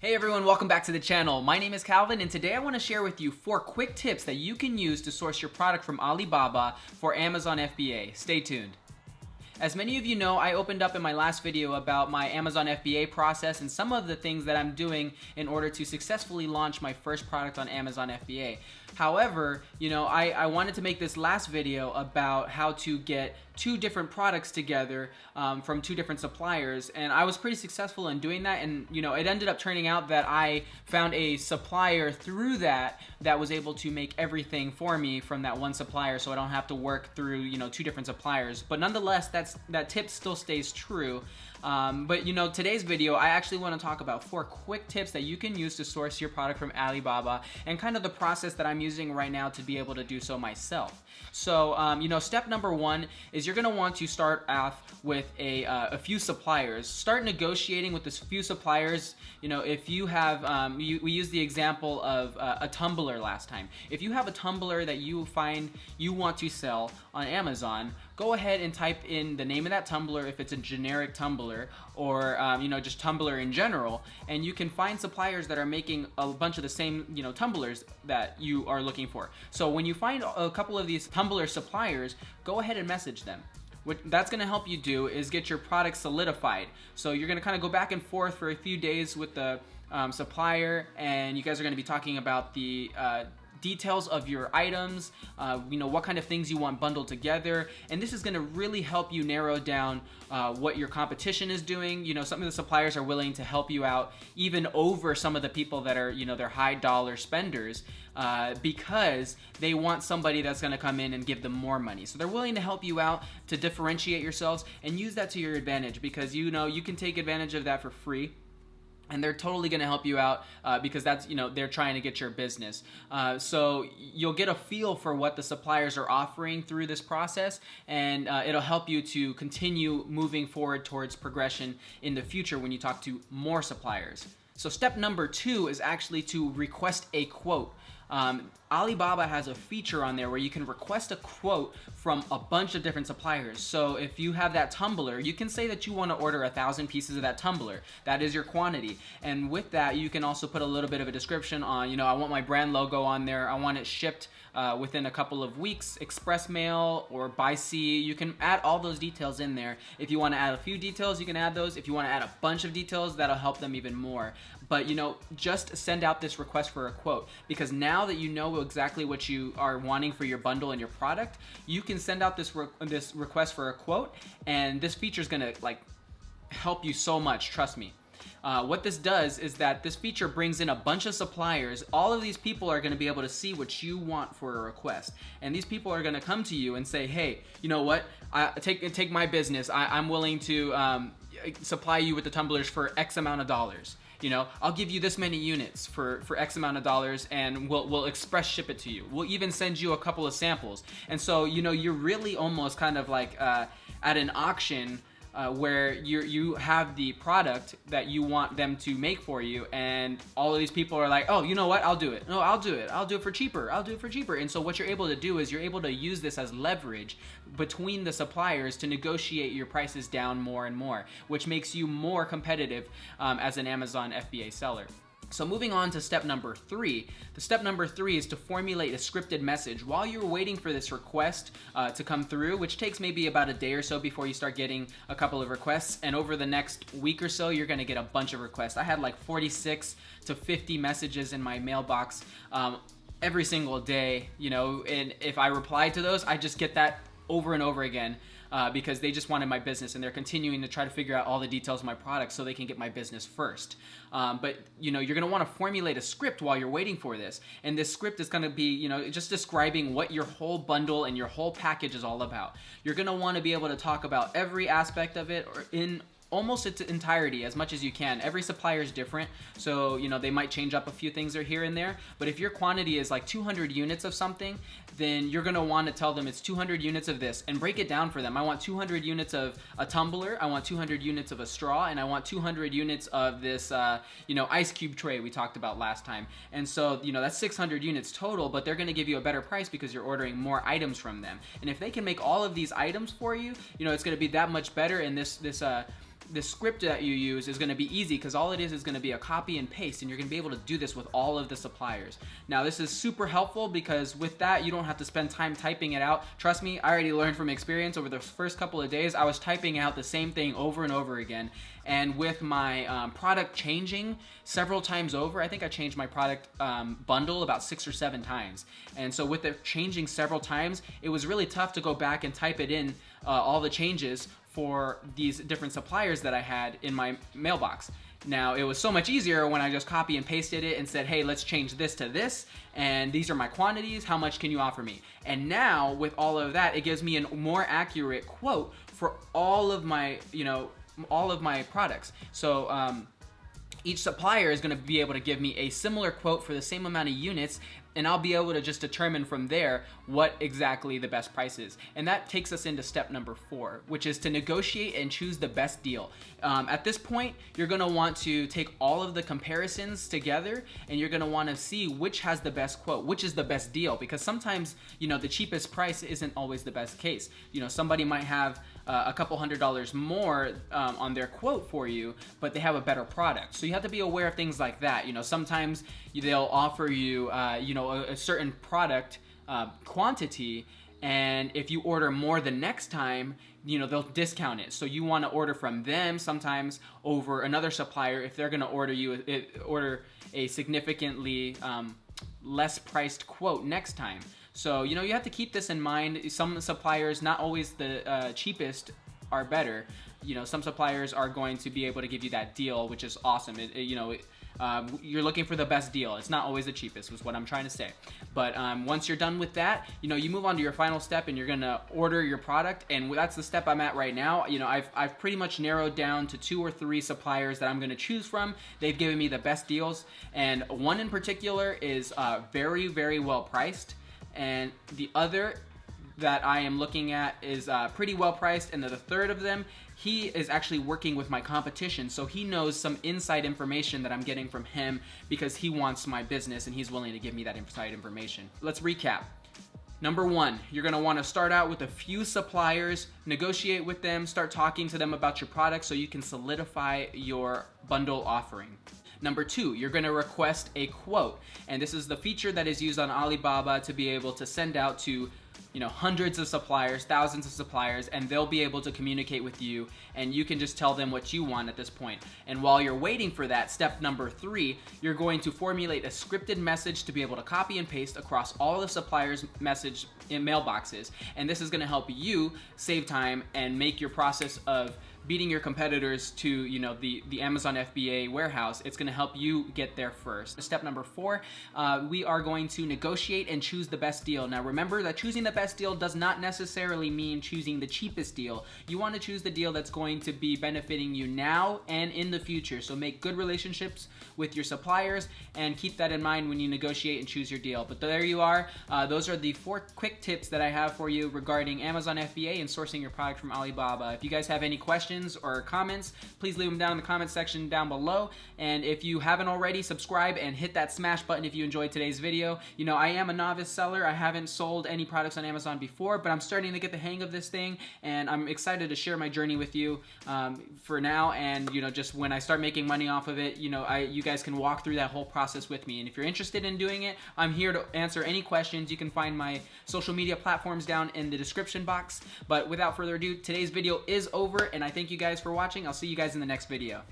Hey everyone, welcome back to the channel. My name is Calvin and today I want to share with you 4 quick tips that you can use to source your product from Alibaba for Amazon FBA. Stay tuned. As many of you know, I opened up in my last video about my Amazon FBA process and some of the things that I'm doing in order to successfully launch my first product on Amazon FBA. However, I wanted to make this last video about how to get 2 different products together from 2 different suppliers, and I was pretty successful in doing that, and it ended up turning out that I found a supplier through that was able to make everything for me from that one supplier, so I don't have to work through 2 different suppliers. But nonetheless, that tip still stays true. But today's video, I actually want to talk about 4 quick tips that you can use to source your product from Alibaba, and kind of the process that I'm using right now to be able to do so myself. So, step number 1 is you're going to want to start off with a few suppliers. Start negotiating with this few suppliers. If you have, we used the example of a tumbler last time. If you have a tumbler that you find you want to sell on Amazon, go ahead and type in the name of that tumbler if it's a generic tumbler, or just tumbler in general, and you can find suppliers that are making a bunch of the same tumblers that you are looking for. So when you find a couple of these tumbler suppliers, go ahead and message them. What that's going to help you do is get your product solidified. So you're going to kind of go back and forth for a few days with the supplier, and you guys are going to be talking about the details of your items, what kind of things you want bundled together, and this is going to really help you narrow down what your competition is doing. Some of the suppliers are willing to help you out even over some of the people that are they're high dollar spenders, because they want somebody that's going to come in and give them more money. So they're willing to help you out to differentiate yourselves and use that to your advantage, because you can take advantage of that for free. And they're totally going to help you out because that's, they're trying to get your business. So you'll get a feel for what the suppliers are offering through this process, and it'll help you to continue moving forward towards progression in the future when you talk to more suppliers. So step number 2 is actually to request a quote. Alibaba has a feature on there where you can request a quote from a bunch of different suppliers. So if you have that tumbler, you can say that you want to order 1,000 pieces of that tumbler. That is your quantity. And with that, you can also put a little bit of a description on, I want my brand logo on there. I want it shipped within a couple of weeks, express mail or by sea. You can add all those details in there. If you want to add a few details, you can add those. If you want to add a bunch of details, that'll help them even more. But just send out this request for a quote, because now that you know exactly what you are wanting for your bundle and your product, you can send out this request for a quote, and this feature is gonna help you so much. Trust me. What this does is that this feature brings in a bunch of suppliers. All of these people are going to be able to see what you want for a request, and these people are going to come to you and say, hey, you know what, take my business. I'm willing to supply you with the tumblers for X amount of dollars. I'll give you this many units for X amount of dollars, and we'll express ship it to you. We'll even send you a couple of samples. And so, you're really almost kind of like at an auction where you have the product that you want them to make for you, and all of these people are like, oh, you know what, I'll do it. No, I'll do it for cheaper. And so what you're able to do is you're able to use this as leverage between the suppliers to negotiate your prices down more and more, which makes you more competitive as an Amazon FBA seller. So moving on to step number 3. The step number 3 is to formulate a scripted message while you're waiting for this request to come through, which takes maybe about a day or so before you start getting a couple of requests. And over the next week or so, you're going to get a bunch of requests. I had like 46 to 50 messages in my mailbox every single day, and if I reply to those, I just get that over and over again. Because they just wanted my business, and they're continuing to try to figure out all the details of my product so they can get my business first. But you're going to want to formulate a script while you're waiting for this, and this script is going to be just describing what your whole bundle and your whole package is all about. You're going to want to be able to talk about every aspect of it, or in almost its entirety as much as you can. Every supplier is different, so they might change up a few things or here and there, but if your quantity is like 200 units of something, then you're going to want to tell them it's 200 units of this, and break it down for them. I want 200 units of a tumbler, I want 200 units of a straw, and I want 200 units of this ice cube tray we talked about last time. And so that's 600 units total, but they're going to give you a better price because you're ordering more items from them. And if they can make all of these items for you, it's going to be that much better, and this the script that you use is going to be easy because all it is going to be a copy and paste, and you're going to be able to do this with all of the suppliers. Now this is super helpful because with that you don't have to spend time typing it out. Trust me, I already learned from experience. Over the first couple of days I was typing out the same thing over and over again, and with my product changing several times over, I think I changed my product bundle about 6 or 7 times, and so with it changing several times, it was really tough to go back and type it in all the changes for these different suppliers that I had in my mailbox. Now it was so much easier when I just copy and pasted it and said, hey, let's change this to this, and these are my quantities, how much can you offer me? And now with all of that, it gives me a more accurate quote for all of my, all of my products. So each supplier is going to be able to give me a similar quote for the same amount of units, and I'll be able to just determine from there what exactly the best price is. And that takes us into step number 4, which is to negotiate and choose the best deal. At this point, you're going to want to take all of the comparisons together, and you're going to want to see which has the best quote, which is the best deal, because sometimes, the cheapest price isn't always the best case. Somebody might have a couple $100s more on their quote for you, but they have a better product. So you have to be aware of things like that. Sometimes they'll offer you, a certain product quantity, and if you order more the next time, they'll discount it. So you want to order from them sometimes over another supplier if they're going to order a significantly less priced quote next time. So you have to keep this in mind. Some suppliers, not always the cheapest, are better. Some suppliers are going to be able to give you that deal, which is awesome. You're looking for the best deal. It's not always the cheapest, was what I'm trying to say. But once you're done with that, you move on to your final step, and you're gonna order your product. And that's the step I'm at right now. I've pretty much narrowed down to 2 or 3 suppliers that I'm gonna choose from. They've given me the best deals, and one in particular is very, very well priced, and the other that I am looking at is pretty well priced, and the third of them, he is actually working with my competition, so he knows some inside information that I'm getting from him because he wants my business and he's willing to give me that inside information. Let's recap. Number 1, you're going to want to start out with a few suppliers, negotiate with them, start talking to them about your product so you can solidify your bundle offering. Number 2, you're going to request a quote, and this is the feature that is used on Alibaba to be able to send out to hundreds of suppliers, thousands of suppliers, and they'll be able to communicate with you, and you can just tell them what you want at this point. And while you're waiting for that, step number 3, you're going to formulate a scripted message to be able to copy and paste across all the suppliers' message in mailboxes. And this is going to help you save time and make your process of beating your competitors to the Amazon FBA warehouse. It's going to help you get there first. Step number 4, we are going to negotiate and choose the best deal. Now remember that choosing the best deal does not necessarily mean choosing the cheapest deal. You want to choose the deal that's going to be benefiting you now and in the future. So make good relationships with your suppliers and keep that in mind when you negotiate and choose your deal. But there you are. Those are the 4 quick tips that I have for you regarding Amazon FBA and sourcing your product from Alibaba. If you guys have any questions or comments, please leave them down in the comment section down below. And if you haven't already, subscribe and hit that smash button if you enjoyed today's video. I am a novice seller. I haven't sold any products on Amazon before, but I'm starting to get the hang of this thing, and I'm excited to share my journey with you for now. And just when I start making money off of it, you guys can walk through that whole process with me. And if you're interested in doing it, I'm here to answer any questions. You can find my social media platforms down in the description box. But without further ado, today's video is over, and I thank you guys for watching. I'll see you guys in the next video.